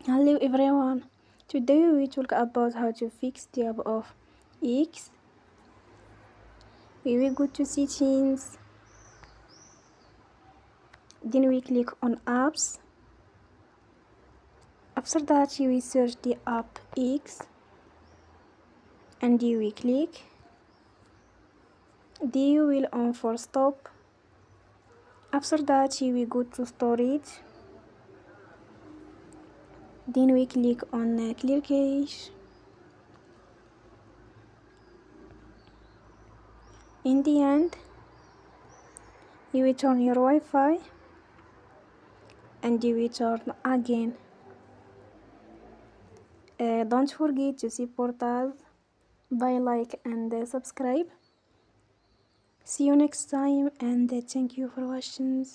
Hello everyone. Today we talk about how to fix the app of X. We will go to settings. Then we click on apps. After that you will search the app X and you will click. Then you will on for stop. After that you will go to storage. Then we click on clear cache. In the end, you will turn your Wi-Fi and you will turn again. Don't forget to support us by like and subscribe. See you next time and thank you for watching.